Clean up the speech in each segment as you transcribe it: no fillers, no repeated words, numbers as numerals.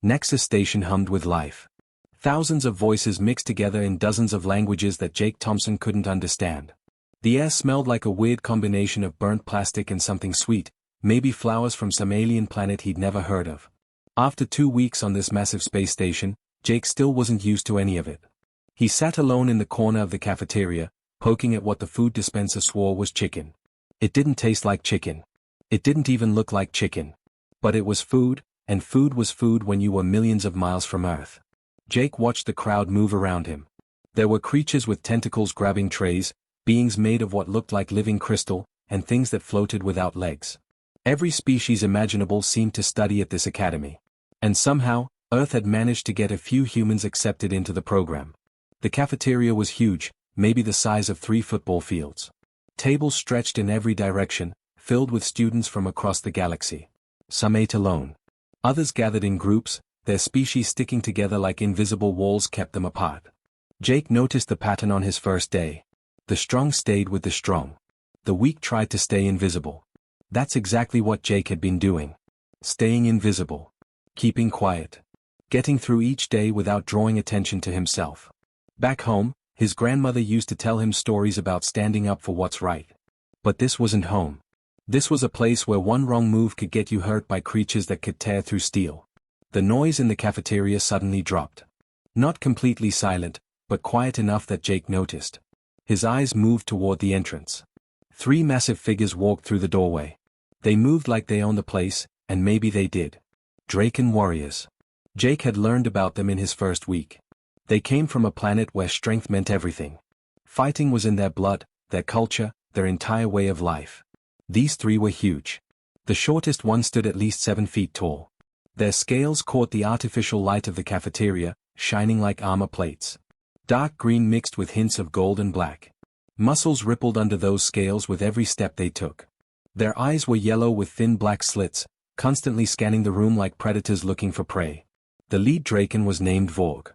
Nexus Station hummed with life. Thousands of voices mixed together in dozens of languages that Jake Thompson couldn't understand. The air smelled like a weird combination of burnt plastic and something sweet, maybe flowers from some alien planet he'd never heard of. After 2 weeks on this massive space station, Jake still wasn't used to any of it. He sat alone in the corner of the cafeteria, poking at what the food dispenser swore was chicken. It didn't taste like chicken. It didn't even look like chicken. But it was food, and food was food when you were millions of miles from Earth. Jake watched the crowd move around him. There were creatures with tentacles grabbing trays, beings made of what looked like living crystal, and things that floated without legs. Every species imaginable seemed to study at this academy. And somehow, Earth had managed to get a few humans accepted into the program. The cafeteria was huge, maybe the size of 3 football fields. Tables stretched in every direction, filled with students from across the galaxy. Some ate alone. Others gathered in groups, their species sticking together like invisible walls kept them apart. Jake noticed the pattern on his first day. The strong stayed with the strong. The weak tried to stay invisible. That's exactly what Jake had been doing. Staying invisible. Keeping quiet. Getting through each day without drawing attention to himself. Back home, his grandmother used to tell him stories about standing up for what's right. But this wasn't home. This was a place where one wrong move could get you hurt by creatures that could tear through steel. The noise in the cafeteria suddenly dropped. Not completely silent, but quiet enough that Jake noticed. His eyes moved toward the entrance. 3 massive figures walked through the doorway. They moved like they owned the place, and maybe they did. Draken warriors. Jake had learned about them in his first week. They came from a planet where strength meant everything. Fighting was in their blood, their culture, their entire way of life. These 3 were huge. The shortest one stood at least 7 feet tall. Their scales caught the artificial light of the cafeteria, shining like armor plates. Dark green mixed with hints of gold and black. Muscles rippled under those scales with every step they took. Their eyes were yellow with thin black slits, constantly scanning the room like predators looking for prey. The lead Draken was named Vorg.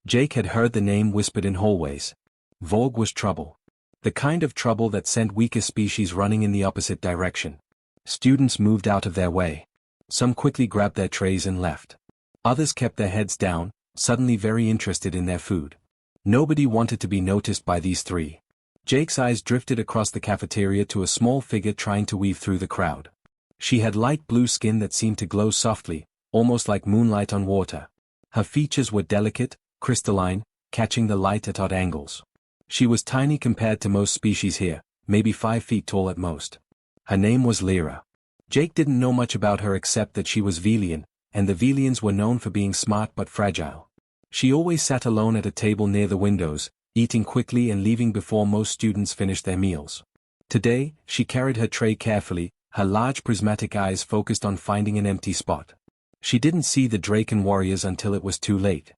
Jake had heard the name whispered in hallways. Vorg was trouble. The kind of trouble that sent weaker species running in the opposite direction. Students moved out of their way. Some quickly grabbed their trays and left. Others kept their heads down, suddenly very interested in their food. Nobody wanted to be noticed by these 3. Jake's eyes drifted across the cafeteria to a small figure trying to weave through the crowd. She had light blue skin that seemed to glow softly, almost like moonlight on water. Her features were delicate, crystalline, catching the light at odd angles. She was tiny compared to most species here, maybe 5 feet tall at most. Her name was Lyra. Jake didn't know much about her except that she was Velian, and the Velians were known for being smart but fragile. She always sat alone at a table near the windows, eating quickly and leaving before most students finished their meals. Today, she carried her tray carefully, her large prismatic eyes focused on finding an empty spot. She didn't see the Draken warriors until it was too late.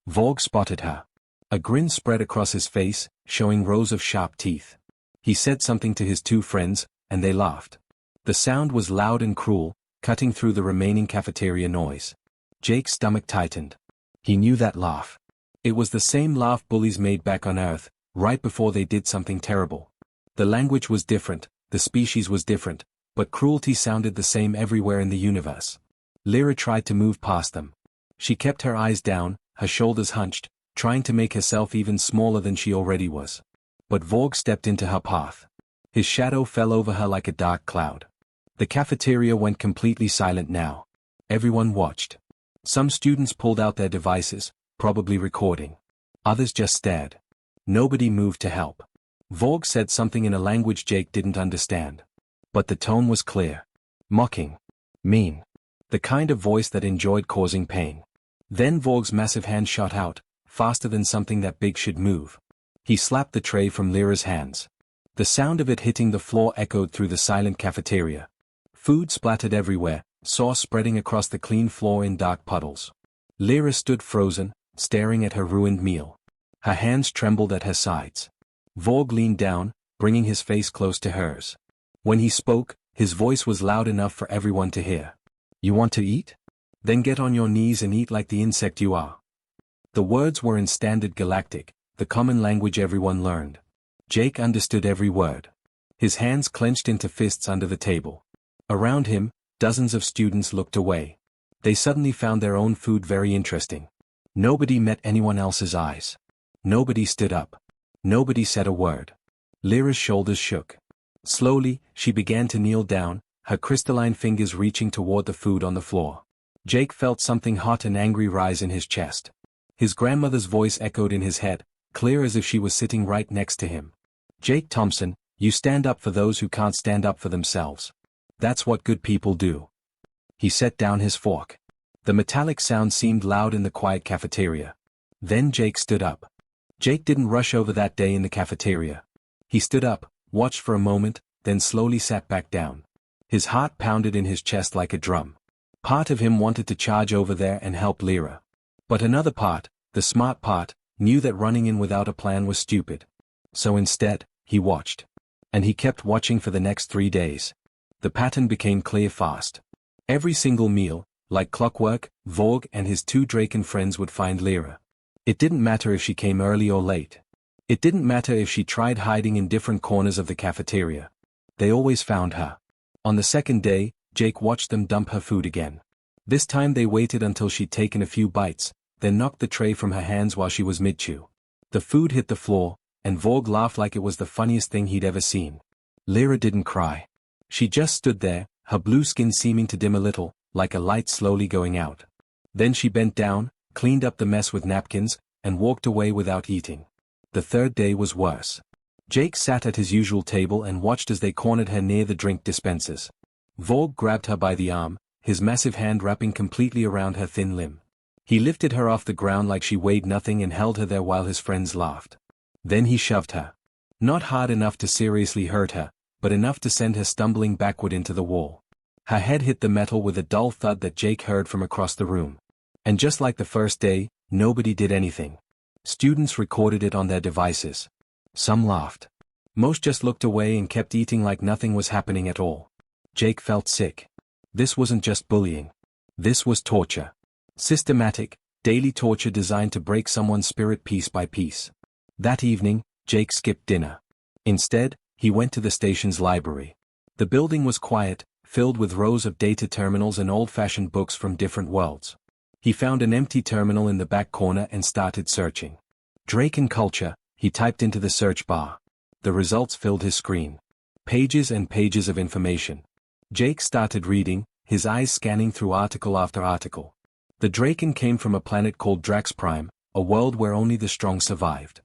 Vorg spotted her. A grin spread across his face, showing rows of sharp teeth. He said something to his 2 friends, and they laughed. The sound was loud and cruel, cutting through the remaining cafeteria noise. Jake's stomach tightened. He knew that laugh. It was the same laugh bullies made back on Earth, right before they did something terrible. The language was different, the species was different, but cruelty sounded the same everywhere in the universe. Lyra tried to move past them. She kept her eyes down, her shoulders hunched, trying to make herself even smaller than she already was. But Vorg stepped into her path. His shadow fell over her like a dark cloud. The cafeteria went completely silent now. Everyone watched. Some students pulled out their devices, probably recording. Others just stared. Nobody moved to help. Vorg said something in a language Jake didn't understand. But the tone was clear. Mocking. Mean. The kind of voice that enjoyed causing pain. Then Vorg's massive hand shot out, faster than something that big should move. He slapped the tray from Lyra's hands. The sound of it hitting the floor echoed through the silent cafeteria. Food splattered everywhere, sauce spreading across the clean floor in dark puddles. Lyra stood frozen, staring at her ruined meal. Her hands trembled at her sides. Vorg leaned down, bringing his face close to hers. When he spoke, his voice was loud enough for everyone to hear. You want to eat? Then get on your knees and eat like the insect you are. The words were in Standard Galactic, the common language everyone learned. Jake understood every word. His hands clenched into fists under the table. Around him, dozens of students looked away. They suddenly found their own food very interesting. Nobody met anyone else's eyes. Nobody stood up. Nobody said a word. Lyra's shoulders shook. Slowly, she began to kneel down, her crystalline fingers reaching toward the food on the floor. Jake felt something hot and angry rise in his chest. His grandmother's voice echoed in his head, clear as if she was sitting right next to him. Jake Thompson, you stand up for those who can't stand up for themselves. That's what good people do. He set down his fork. The metallic sound seemed loud in the quiet cafeteria. Then Jake stood up. Jake didn't rush over that day in the cafeteria. He stood up, watched for a moment, then slowly sat back down. His heart pounded in his chest like a drum. Part of him wanted to charge over there and help Lyra. But another part, the smart part, knew that running in without a plan was stupid. So instead, he watched. And he kept watching for the next 3 days. The pattern became clear fast. Every single meal, like clockwork, Vorg and his 2 Draken friends would find Lyra. It didn't matter if she came early or late. It didn't matter if she tried hiding in different corners of the cafeteria. They always found her. On the second day, Jake watched them dump her food again. This time they waited until she'd taken a few bites, then knocked the tray from her hands while she was mid-chew. The food hit the floor, and Vorg laughed like it was the funniest thing he'd ever seen. Lyra didn't cry. She just stood there, her blue skin seeming to dim a little, like a light slowly going out. Then she bent down, cleaned up the mess with napkins, and walked away without eating. The third day was worse. Jake sat at his usual table and watched as they cornered her near the drink dispensers. Vorg grabbed her by the arm, his massive hand wrapping completely around her thin limb. He lifted her off the ground like she weighed nothing and held her there while his friends laughed. Then he shoved her. Not hard enough to seriously hurt her, but enough to send her stumbling backward into the wall. Her head hit the metal with a dull thud that Jake heard from across the room. And just like the first day, nobody did anything. Students recorded it on their devices. Some laughed. Most just looked away and kept eating like nothing was happening at all. Jake felt sick. This wasn't just bullying. This was torture. Systematic, daily torture designed to break someone's spirit piece by piece. That evening, Jake skipped dinner. Instead, he went to the station's library. The building was quiet, filled with rows of data terminals and old-fashioned books from different worlds. He found an empty terminal in the back corner and started searching. Draken culture, he typed into the search bar. The results filled his screen. Pages and pages of information. Jake started reading, his eyes scanning through article after article. The Draken came from a planet called Drax Prime, a world where only the strong survived.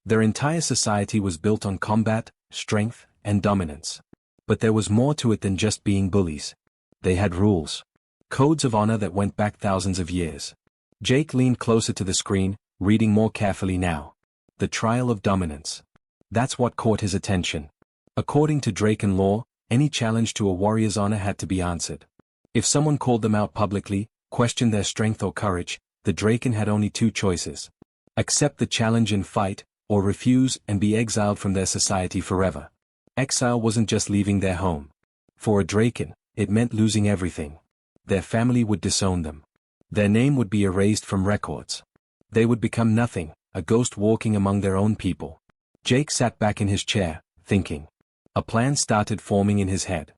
Their entire society was built on combat, strength, and dominance. But there was more to it than just being bullies. They had rules. Codes of honor that went back thousands of years. Jake leaned closer to the screen, reading more carefully now. The trial of dominance. That's what caught his attention. According to Draken law, any challenge to a warrior's honor had to be answered. If someone called them out publicly, questioned their strength or courage, the Draken had only 2 choices. Accept the challenge and fight, or refuse and be exiled from their society forever. Exile wasn't just leaving their home. For a Draken, it meant losing everything. Their family would disown them. Their name would be erased from records. They would become nothing, a ghost walking among their own people. Jake sat back in his chair, thinking. A plan started forming in his head.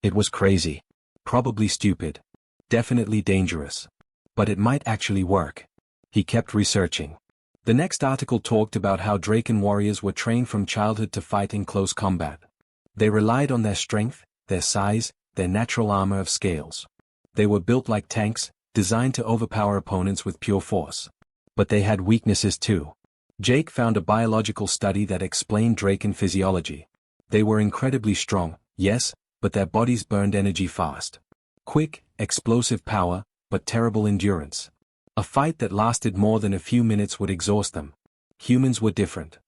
It was crazy. Probably stupid. Definitely dangerous. But it might actually work. He kept researching. The next article talked about how Draken warriors were trained from childhood to fight in close combat. They relied on their strength, their size, their natural armor of scales. They were built like tanks, designed to overpower opponents with pure force. But they had weaknesses too. Jake found a biological study that explained Draken physiology. They were incredibly strong, yes, but their bodies burned energy fast. Quick, explosive power, but terrible endurance. A fight that lasted more than a few minutes would exhaust them. Humans were different.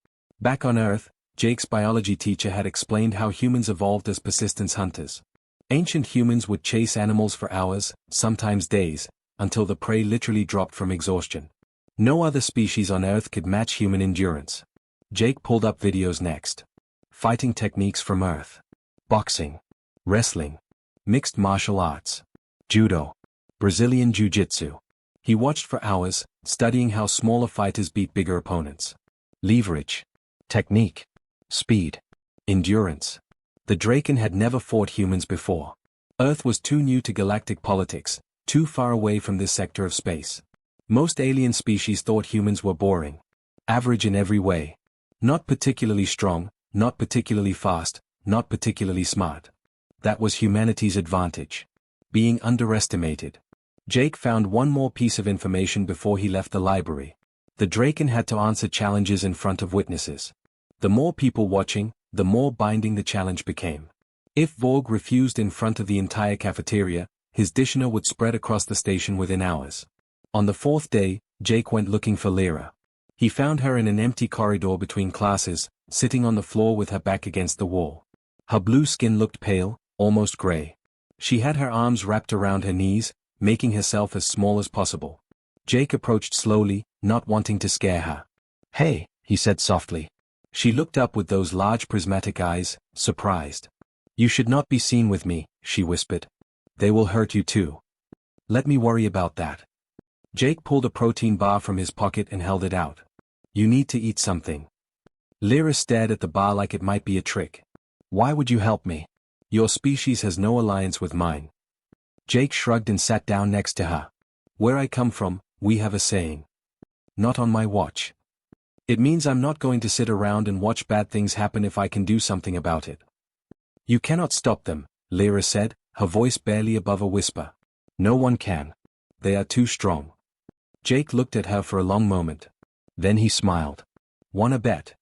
Back on Earth, Jake's biology teacher had explained how humans evolved as persistence hunters. Ancient humans would chase animals for hours, sometimes days, until the prey literally dropped from exhaustion. No other species on Earth could match human endurance. Jake pulled up videos next. Fighting techniques from Earth. Boxing. Wrestling. Mixed martial arts. Judo. Brazilian Jiu-Jitsu. He watched for hours, studying how smaller fighters beat bigger opponents. Leverage. Technique. Speed. Endurance. The Draken had never fought humans before. Earth was too new to galactic politics, too far away from this sector of space. Most alien species thought humans were boring. Average in every way. Not particularly strong, not particularly fast, not particularly smart. That was humanity's advantage. Being underestimated. Jake found one more piece of information before he left the library. The Draken had to answer challenges in front of witnesses. The more people watching, the more binding the challenge became. If Vorg refused in front of the entire cafeteria, his dishonor would spread across the station within hours. On the fourth day, Jake went looking for Lyra. He found her in an empty corridor between classes, sitting on the floor with her back against the wall. Her blue skin looked pale, almost gray. She had her arms wrapped around her knees, making herself as small as possible. Jake approached slowly, not wanting to scare her. "Hey," he said softly. She looked up with those large prismatic eyes, surprised. "You should not be seen with me," she whispered. "They will hurt you too." "Let me worry about that." Jake pulled a protein bar from his pocket and held it out. "You need to eat something." Lyra stared at the bar like it might be a trick. "Why would you help me? Your species has no alliance with mine." Jake shrugged and sat down next to her. "Where I come from, we have a saying. Not on my watch. It means I'm not going to sit around and watch bad things happen if I can do something about it." "You cannot stop them," Lyra said, her voice barely above a whisper. "No one can. They are too strong." Jake looked at her for a long moment. Then he smiled. "Want a bet?"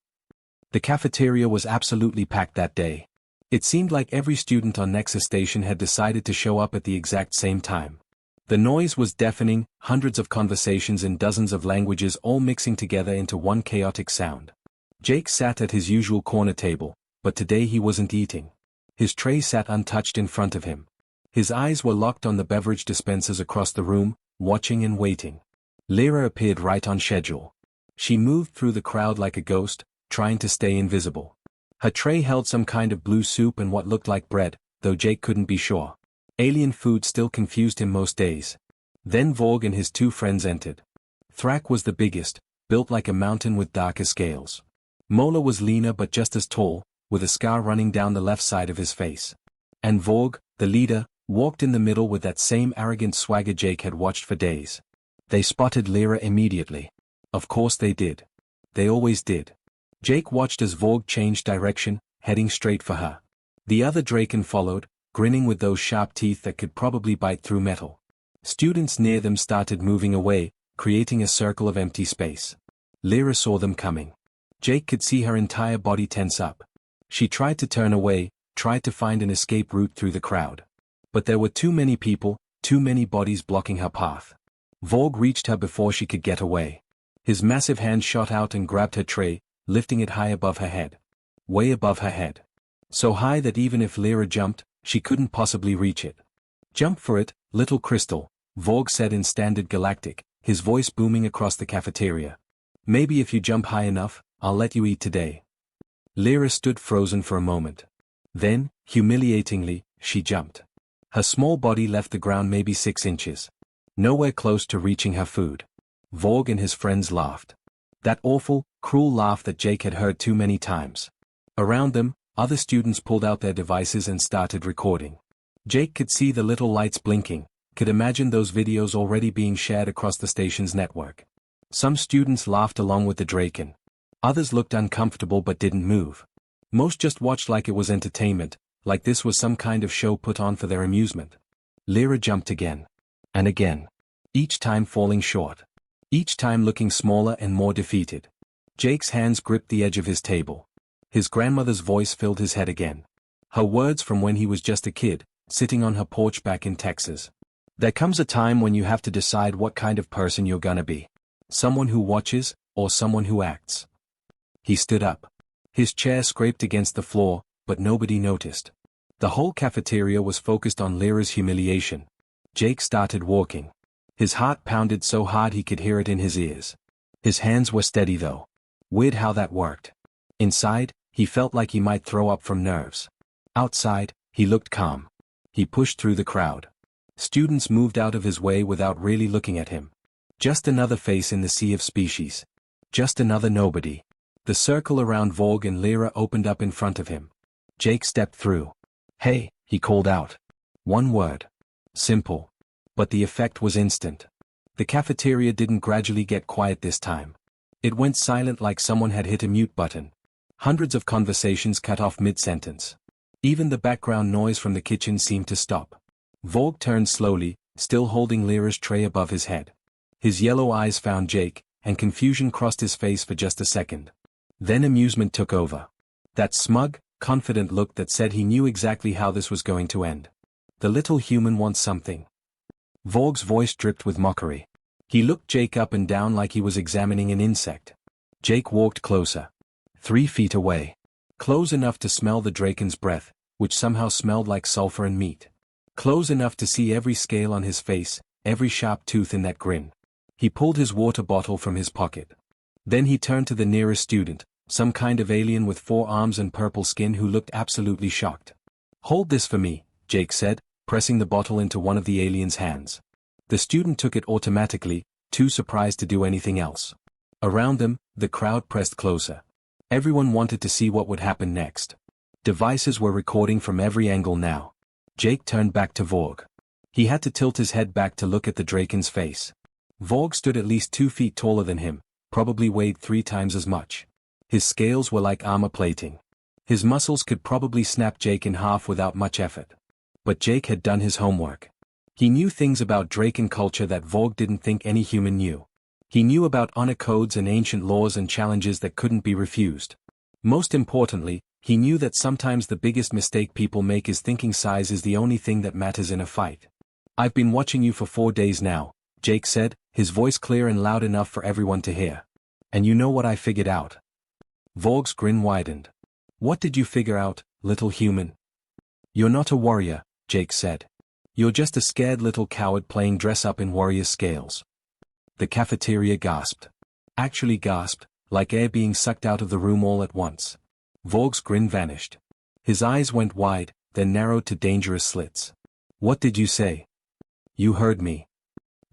The cafeteria was absolutely packed that day. It seemed like every student on Nexus Station had decided to show up at the exact same time. The noise was deafening, hundreds of conversations in dozens of languages all mixing together into one chaotic sound. Jake sat at his usual corner table, but today he wasn't eating. His tray sat untouched in front of him. His eyes were locked on the beverage dispensers across the room, watching and waiting. Lyra appeared right on schedule. She moved through the crowd like a ghost, trying to stay invisible. Her tray held some kind of blue soup and what looked like bread, though Jake couldn't be sure. Alien food still confused him most days. Then Vorg and his two friends entered. Thrak was the biggest, built like a mountain with darker scales. Mola was leaner but just as tall, with a scar running down the left side of his face. And Vorg, the leader, walked in the middle with that same arrogant swagger Jake had watched for days. They spotted Lyra immediately. Of course they did. They always did. Jake watched as Vorg changed direction, heading straight for her. The other Draken followed, grinning with those sharp teeth that could probably bite through metal. Students near them started moving away, creating a circle of empty space. Lyra saw them coming. Jake could see her entire body tense up. She tried to turn away, tried to find an escape route through the crowd. But there were too many people, too many bodies blocking her path. Vorg reached her before she could get away. His massive hand shot out and grabbed her tray, lifting it high above her head. Way above her head. So high that even if Lyra jumped, she couldn't possibly reach it. "Jump for it, little crystal," Vorg said in standard Galactic, his voice booming across the cafeteria. "Maybe if you jump high enough, I'll let you eat today." Lyra stood frozen for a moment. Then, humiliatingly, she jumped. Her small body left the ground maybe 6 inches. Nowhere close to reaching her food. Vorg and his friends laughed. That awful, cruel laugh that Jake had heard too many times. Around them, other students pulled out their devices and started recording. Jake could see the little lights blinking, could imagine those videos already being shared across the station's network. Some students laughed along with the Draken. Others looked uncomfortable but didn't move. Most just watched like it was entertainment, like this was some kind of show put on for their amusement. Lyra jumped again. And again. Each time falling short. Each time looking smaller and more defeated. Jake's hands gripped the edge of his table. His grandmother's voice filled his head again. Her words from when he was just a kid, sitting on her porch back in Texas. "There comes a time when you have to decide what kind of person you're gonna be. Someone who watches, or someone who acts." He stood up. His chair scraped against the floor, but nobody noticed. The whole cafeteria was focused on Lyra's humiliation. Jake started walking. His heart pounded so hard he could hear it in his ears. His hands were steady though. Weird how that worked. Inside, he felt like he might throw up from nerves. Outside, he looked calm. He pushed through the crowd. Students moved out of his way without really looking at him. Just another face in the sea of species. Just another nobody. The circle around Vorg and Lyra opened up in front of him. Jake stepped through. "Hey," he called out. One word. Simple. But the effect was instant. The cafeteria didn't gradually get quiet this time. It went silent like someone had hit a mute button. Hundreds of conversations cut off mid-sentence. Even the background noise from the kitchen seemed to stop. Vorg turned slowly, still holding Lyra's tray above his head. His yellow eyes found Jake, and confusion crossed his face for just a second. Then amusement took over. That smug, confident look that said he knew exactly how this was going to end. The little human wants something. Vorg's voice dripped with mockery. He looked Jake up and down like he was examining an insect. Jake walked closer. 3 feet away. Close enough to smell the Draken's breath, which somehow smelled like sulfur and meat. Close enough to see every scale on his face, every sharp tooth in that grin. He pulled his water bottle from his pocket. Then he turned to the nearest student, some kind of alien with 4 arms and purple skin who looked absolutely shocked. "Hold this for me," Jake said, pressing the bottle into one of the alien's hands. The student took it automatically, too surprised to do anything else. Around them, the crowd pressed closer. Everyone wanted to see what would happen next. Devices were recording from every angle now. Jake turned back to Vorg. He had to tilt his head back to look at the Draken's face. Vorg stood at least 2 feet taller than him, probably weighed 3 times as much. His scales were like armor plating. His muscles could probably snap Jake in half without much effort. But Jake had done his homework. He knew things about Draken culture that Vorg didn't think any human knew. He knew about honor codes and ancient laws and challenges that couldn't be refused. Most importantly, he knew that sometimes the biggest mistake people make is thinking size is the only thing that matters in a fight. "I've been watching you for 4 days now," Jake said, his voice clear and loud enough for everyone to hear. "And you know what I figured out?" Vorg's grin widened. "What did you figure out, little human?" "You're not a warrior," Jake said. "You're just a scared little coward playing dress-up in warrior scales." The cafeteria gasped. Actually gasped, like air being sucked out of the room all at once. Vorg's grin vanished. His eyes went wide, then narrowed to dangerous slits. "What did you say?" "You heard me."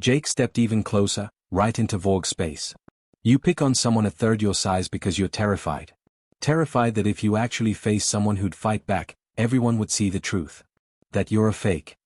Jake stepped even closer, right into Vorg's space. "You pick on someone a third your size because you're terrified. Terrified that if you actually face someone who'd fight back, everyone would see the truth. That you're a fake."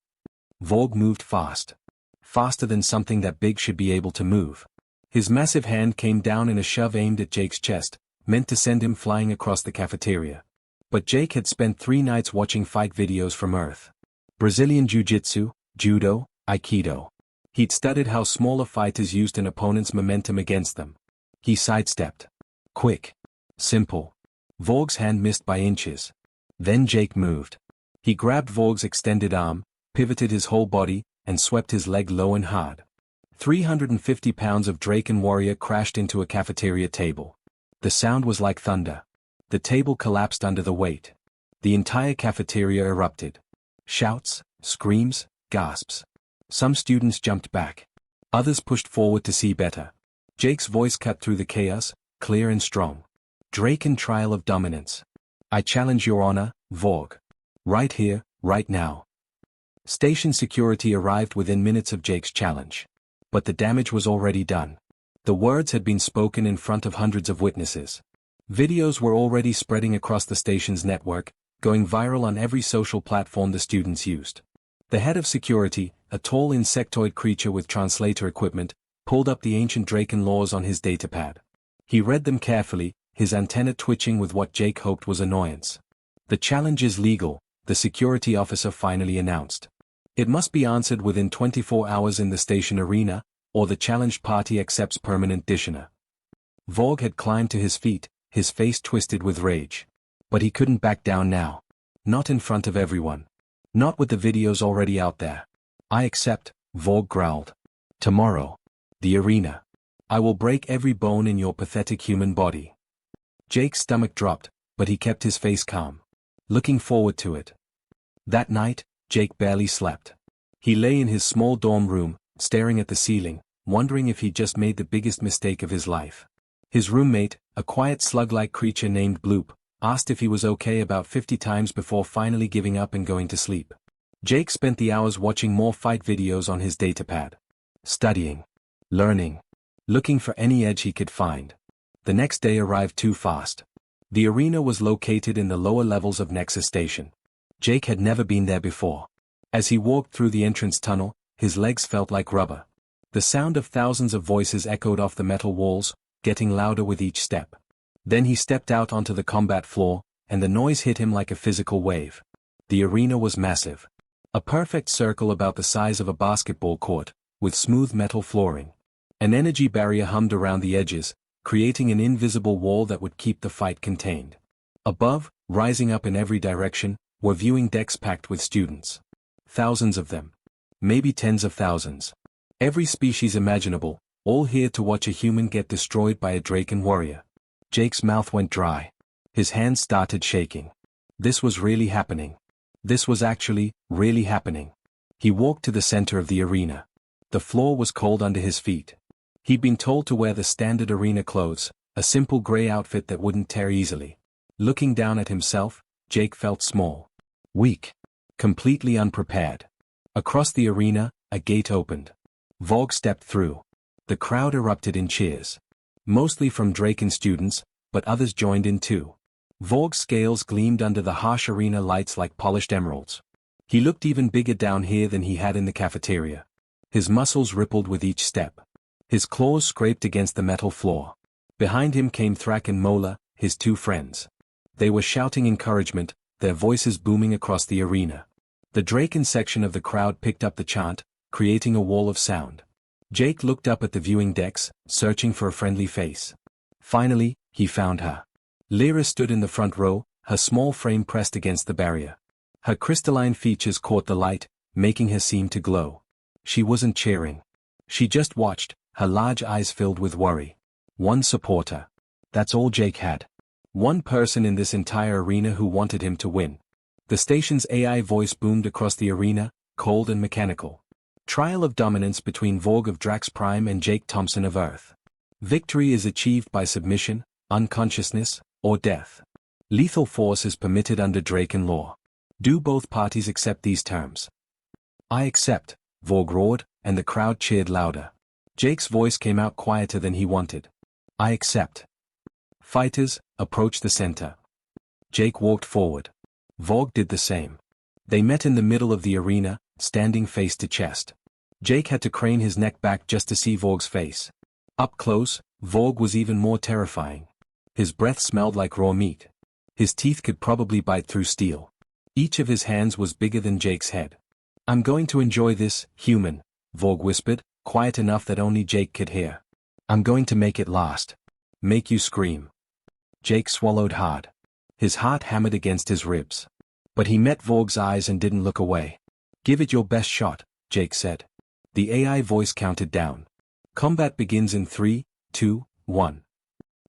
Vorg moved fast. Faster than something that big should be able to move. His massive hand came down in a shove aimed at Jake's chest, meant to send him flying across the cafeteria. But Jake had spent 3 nights watching fight videos from Earth. Brazilian Jiu-Jitsu, Judo, Aikido. He'd studied how smaller fighters used an opponent's momentum against them. He sidestepped. Quick. Simple. Vorg's hand missed by inches. Then Jake moved. He grabbed Vorg's extended arm, pivoted his whole body, and swept his leg low and hard. 350 pounds of Draken warrior crashed into a cafeteria table. The sound was like thunder. The table collapsed under the weight. The entire cafeteria erupted. Shouts, screams, gasps. Some students jumped back. Others pushed forward to see better. Jake's voice cut through the chaos, clear and strong. "Draken trial of dominance. I challenge your honor, Vorg. Right here, right now." Station security arrived within minutes of Jake's challenge. But the damage was already done. The words had been spoken in front of hundreds of witnesses. Videos were already spreading across the station's network, going viral on every social platform the students used. The head of security, a tall insectoid creature with translator equipment, pulled up the ancient Draken laws on his datapad. He read them carefully, his antenna twitching with what Jake hoped was annoyance. "The challenge is legal," the security officer finally announced. "It must be answered within 24 hours in the station arena, or the challenged party accepts permanent dishonor." Vorg had climbed to his feet, his face twisted with rage. But he couldn't back down now. Not in front of everyone. Not with the videos already out there. "I accept," Vorg growled. "Tomorrow. The arena. I will break every bone in your pathetic human body." Jake's stomach dropped, but he kept his face calm. Looking forward to it. That night, Jake barely slept. He lay in his small dorm room, staring at the ceiling, wondering if he'd just made the biggest mistake of his life. His roommate, a quiet slug-like creature named Bloop, asked if he was okay about 50 times before finally giving up and going to sleep. Jake spent the hours watching more fight videos on his datapad. Studying. Learning. Looking for any edge he could find. The next day arrived too fast. The arena was located in the lower levels of Nexus Station. Jake had never been there before. As he walked through the entrance tunnel, his legs felt like rubber. The sound of thousands of voices echoed off the metal walls, getting louder with each step. Then he stepped out onto the combat floor, and the noise hit him like a physical wave. The arena was massive. A perfect circle about the size of a basketball court, with smooth metal flooring. An energy barrier hummed around the edges, creating an invisible wall that would keep the fight contained. Above, rising up in every direction, were viewing decks packed with students. Thousands of them. Maybe tens of thousands. Every species imaginable, all here to watch a human get destroyed by a Draken warrior. Jake's mouth went dry. His hands started shaking. This was really happening. This was actually, really happening. He walked to the center of the arena. The floor was cold under his feet. He'd been told to wear the standard arena clothes, a simple gray outfit that wouldn't tear easily. Looking down at himself, Jake felt small. Weak. Completely unprepared. Across the arena, a gate opened. Vogue stepped through. The crowd erupted in cheers. Mostly from Draken students, but others joined in too. Vogue's scales gleamed under the harsh arena lights like polished emeralds. He looked even bigger down here than he had in the cafeteria. His muscles rippled with each step. His claws scraped against the metal floor. Behind him came Thrak and Mola, his two friends. They were shouting encouragement, their voices booming across the arena. The Draken section of the crowd picked up the chant, creating a wall of sound. Jake looked up at the viewing decks, searching for a friendly face. Finally, he found her. Lyra stood in the front row, her small frame pressed against the barrier. Her crystalline features caught the light, making her seem to glow. She wasn't cheering. She just watched, her large eyes filled with worry. One supporter. That's all Jake had. One person in this entire arena who wanted him to win. The station's AI voice boomed across the arena, cold and mechanical. Trial of dominance between Vogue of Drax Prime and Jake Thompson of Earth. Victory is achieved by submission, unconsciousness, or death. Lethal force is permitted under Draken law. Do both parties accept these terms? I accept, Vogue roared, and the crowd cheered louder. Jake's voice came out quieter than he wanted. I accept. Fighters, approach the center. Jake walked forward. Vogue did the same. They met in the middle of the arena, standing face to chest. Jake had to crane his neck back just to see Vogue's face. Up close, Vogue was even more terrifying. His breath smelled like raw meat. His teeth could probably bite through steel. Each of his hands was bigger than Jake's head. I'm going to enjoy this, human, Vogue whispered, quiet enough that only Jake could hear. I'm going to make it last. Make you scream. Jake swallowed hard. His heart hammered against his ribs. But he met Vogue's eyes and didn't look away. Give it your best shot, Jake said. The AI voice counted down. Combat begins in 3, 2, 1.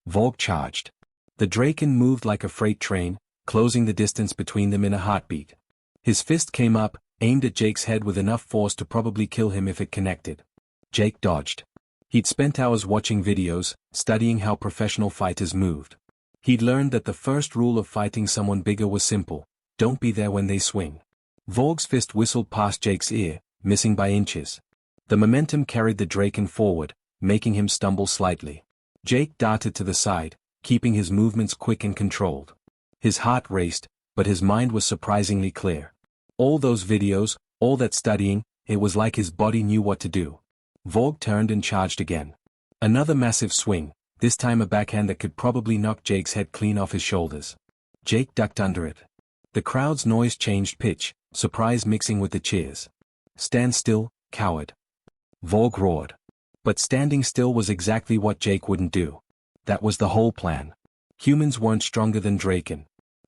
Vogue charged. The Draken moved like a freight train, closing the distance between them in a heartbeat. His fist came up, aimed at Jake's head with enough force to probably kill him if it connected. Jake dodged. He'd spent hours watching videos, studying how professional fighters moved. He'd learned that the first rule of fighting someone bigger was simple: don't be there when they swing. Vogue's fist whistled past Jake's ear, missing by inches. The momentum carried the Draken forward, making him stumble slightly. Jake darted to the side, keeping his movements quick and controlled. His heart raced, but his mind was surprisingly clear. All those videos, all that studying, it was like his body knew what to do. Vogue turned and charged again. Another massive swing, this time a backhand that could probably knock Jake's head clean off his shoulders. Jake ducked under it. The crowd's noise changed pitch, surprise mixing with the cheers. Stand still, coward. Vogue roared. But standing still was exactly what Jake wouldn't do. That was the whole plan. Humans weren't stronger than Draken.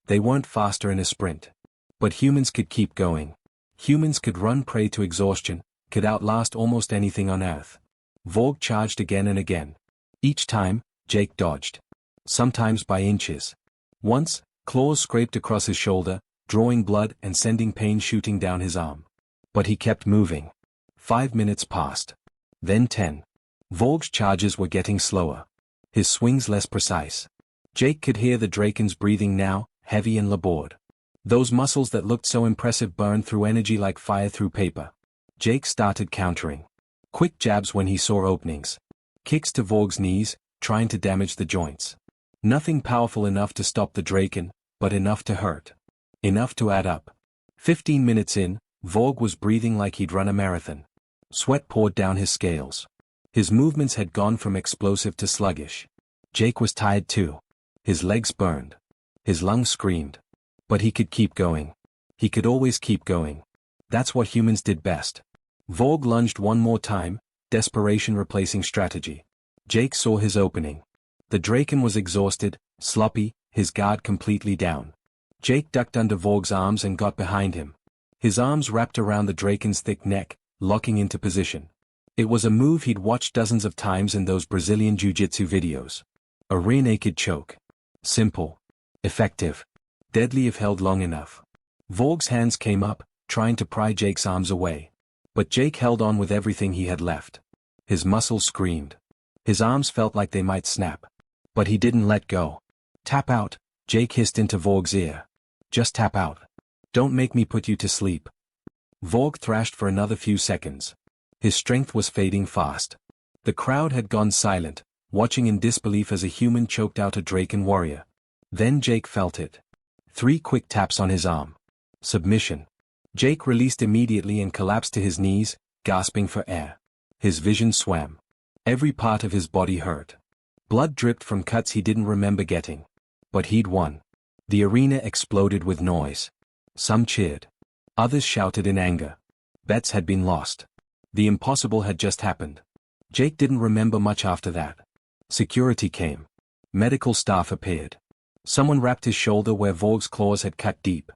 They weren't faster in a sprint. But humans could keep going. Humans could run prey to exhaustion, could outlast almost anything on Earth. Vogue charged again and again. Each time, Jake dodged. Sometimes by inches. Once, claws scraped across his shoulder, drawing blood and sending pain shooting down his arm. But he kept moving. 5 minutes passed. Then 10. Vogue's charges were getting slower. His swings less precise. Jake could hear the Draken's breathing now, heavy and labored. Those muscles that looked so impressive burned through energy like fire through paper. Jake started countering. Quick jabs when he saw openings. Kicks to Vogue's knees, trying to damage the joints. Nothing powerful enough to stop the Draken, but enough to hurt. Enough to add up. 15 minutes in, Vogue was breathing like he'd run a marathon. Sweat poured down his scales. His movements had gone from explosive to sluggish. Jake was tired too. His legs burned. His lungs screamed. But he could keep going. He could always keep going. That's what humans did best. Vorg lunged one more time, desperation replacing strategy. Jake saw his opening. The Draken was exhausted, sloppy, his guard completely down. Jake ducked under Vorg's arms and got behind him. His arms wrapped around the Draken's thick neck, locking into position. It was a move he'd watched dozens of times in those Brazilian jiu-jitsu videos. A rear naked choke. Simple. Effective. Deadly if held long enough. Vorg's hands came up, trying to pry Jake's arms away. But Jake held on with everything he had left. His muscles screamed. His arms felt like they might snap. But he didn't let go. Tap out, Jake hissed into Vorg's ear. Just tap out. Don't make me put you to sleep. Vorg thrashed for another few seconds. His strength was fading fast. The crowd had gone silent, watching in disbelief as a human choked out a Draken warrior. Then Jake felt it. 3 quick taps on his arm. Submission. Jake released immediately and collapsed to his knees, gasping for air. His vision swam. Every part of his body hurt. Blood dripped from cuts he didn't remember getting. But he'd won. The arena exploded with noise. Some cheered. Others shouted in anger. Bets had been lost. The impossible had just happened. Jake didn't remember much after that. Security came. Medical staff appeared. Someone wrapped his shoulder where Vorg's claws had cut deep.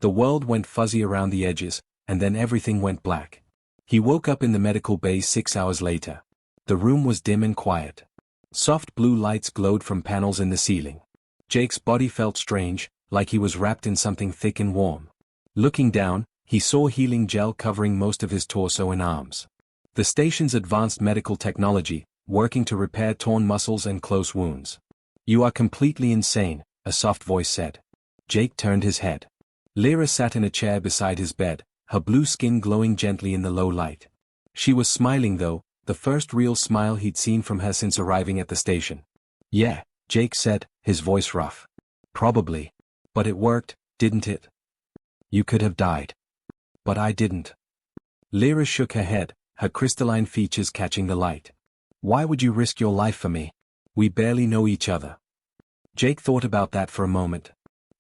The world went fuzzy around the edges, and then everything went black. He woke up in the medical bay 6 hours later. The room was dim and quiet. Soft blue lights glowed from panels in the ceiling. Jake's body felt strange, like he was wrapped in something thick and warm. Looking down, he saw healing gel covering most of his torso and arms. The station's advanced medical technology, working to repair torn muscles and close wounds. You are completely insane, a soft voice said. Jake turned his head. Lyra sat in a chair beside his bed, her blue skin glowing gently in the low light. She was smiling though, the first real smile he'd seen from her since arriving at the station. Yeah, Jake said, his voice rough. Probably. But it worked, didn't it? You could have died. But I didn't. Lyra shook her head, her crystalline features catching the light. Why would you risk your life for me? We barely know each other. Jake thought about that for a moment.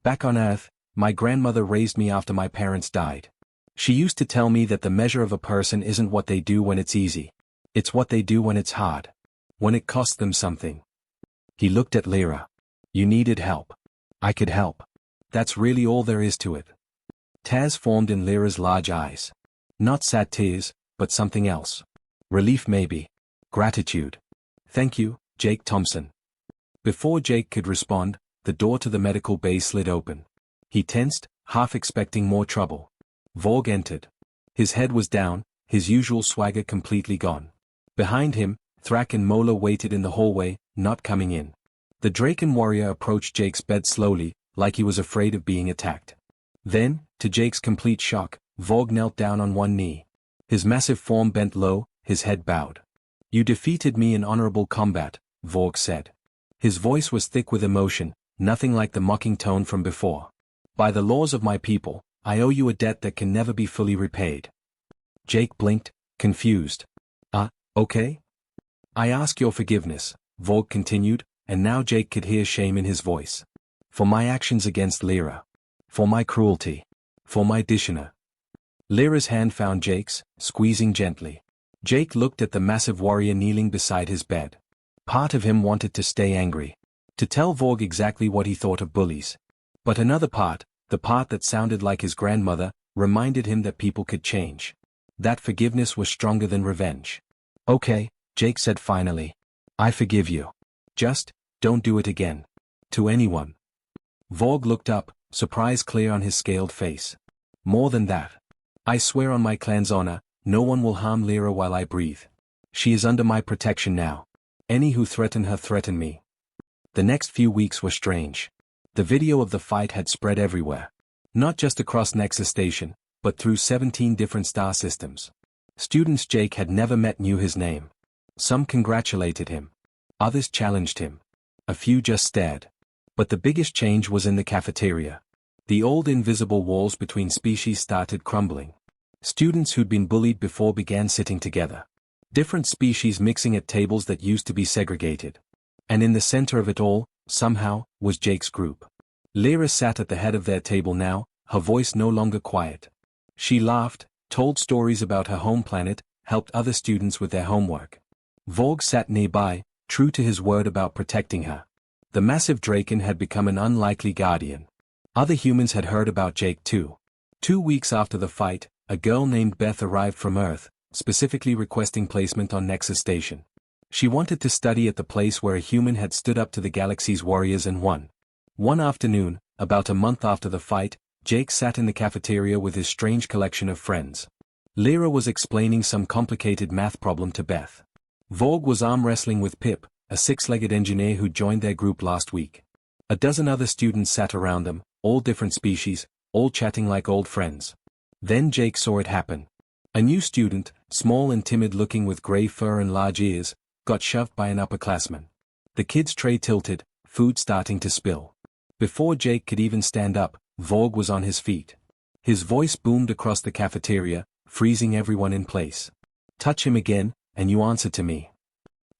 Back on Earth, my grandmother raised me after my parents died. She used to tell me that the measure of a person isn't what they do when it's easy. It's what they do when it's hard. When it costs them something. He looked at Lyra. You needed help. I could help. That's really all there is to it. Tears formed in Lyra's large eyes. Not sad tears, but something else. Relief maybe. Gratitude. Thank you, Jake Thompson. Before Jake could respond, the door to the medical bay slid open. He tensed, half expecting more trouble. Vorg entered. His head was down, his usual swagger completely gone. Behind him, Thrak and Mola waited in the hallway, not coming in. The Draken warrior approached Jake's bed slowly, like he was afraid of being attacked. Then, to Jake's complete shock, Vorg knelt down on one knee. His massive form bent low, his head bowed. You defeated me in honorable combat, Vorg said. His voice was thick with emotion, nothing like the mocking tone from before. By the laws of my people, I owe you a debt that can never be fully repaid. Jake blinked, confused. Okay? I ask your forgiveness, Vorg continued, and now Jake could hear shame in his voice. For my actions against Lyra. For my cruelty. For my dishonor. Lyra's hand found Jake's, squeezing gently. Jake looked at the massive warrior kneeling beside his bed. Part of him wanted to stay angry. To tell Vorg exactly what he thought of Bullies. But another part, the part that sounded like his grandmother, reminded him that people could change. That forgiveness was stronger than revenge. Okay, Jake said finally. I forgive you. Just, don't do it again. To anyone. Vorg looked up, surprise clear on his scaled face. More than that. I swear on my clan's honor, no one will harm Lyra while I breathe. She is under my protection now. Any who threaten her threaten me. The next few weeks were strange. The video of the fight had spread everywhere. Not just across Nexus Station, but through 17 different star systems. Students Jake had never met knew his name. Some congratulated him. Others challenged him. A few just stared. But the biggest change was in the cafeteria. The old invisible walls between species started crumbling. Students who'd been bullied before began sitting together. Different species mixing at tables that used to be segregated. And in the center of it all, somehow, was Jake's group. Lyra sat at the head of their table now, her voice no longer quiet. She laughed, told stories about her home planet, helped other students with their homework. Vorg sat nearby, true to his word about protecting her. The massive Draken had become an unlikely guardian. Other humans had heard about Jake too. 2 weeks after the fight, a girl named Beth arrived from Earth, specifically requesting placement on Nexus Station. She wanted to study at the place where a human had stood up to the galaxy's warriors and won. One afternoon, about a month after the fight, Jake sat in the cafeteria with his strange collection of friends. Lyra was explaining some complicated math problem to Beth. Vorg was arm wrestling with Pip, a six-legged engineer who joined their group last week. A dozen other students sat around them, all different species, all chatting like old friends. Then Jake saw it happen. A new student, small and timid-looking with gray fur and large ears, got shoved by an upperclassman. The kid's tray tilted, food starting to spill. Before Jake could even stand up, Vorg was on his feet. His voice boomed across the cafeteria, freezing everyone in place. "Touch him again, and you answer to me."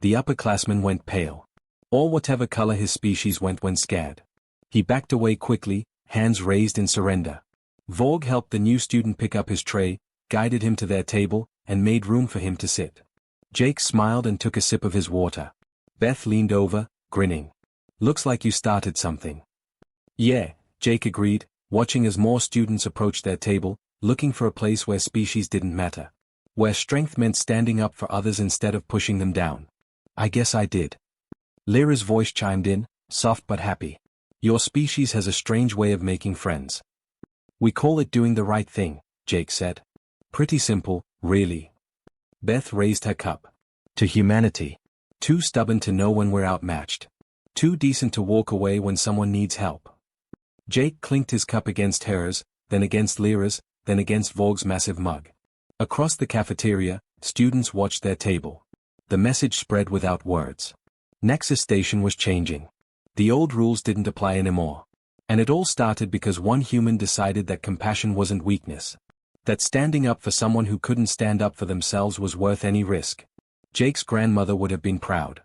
The upperclassman went pale. Or whatever color his species went when scared. He backed away quickly, hands raised in surrender. Vorg helped the new student pick up his tray, guided him to their table, and made room for him to sit. Jake smiled and took a sip of his water. Beth leaned over, grinning. "Looks like you started something." "Yeah," Jake agreed, watching as more students approached their table, looking for a place where species didn't matter. Where strength meant standing up for others instead of pushing them down. "I guess I did." Lyra's voice chimed in, soft but happy. "Your species has a strange way of making friends." "We call it doing the right thing," Jake said. "Pretty simple, really." Beth raised her cup. "To humanity. Too stubborn to know when we're outmatched. Too decent to walk away when someone needs help." Jake clinked his cup against hers, then against Lyra's, then against Vorg's massive mug. Across the cafeteria, students watched their table. The message spread without words. Nexus Station was changing. The old rules didn't apply anymore. And it all started because one human decided that compassion wasn't weakness. That standing up for someone who couldn't stand up for themselves was worth any risk. Jake's grandmother would have been proud.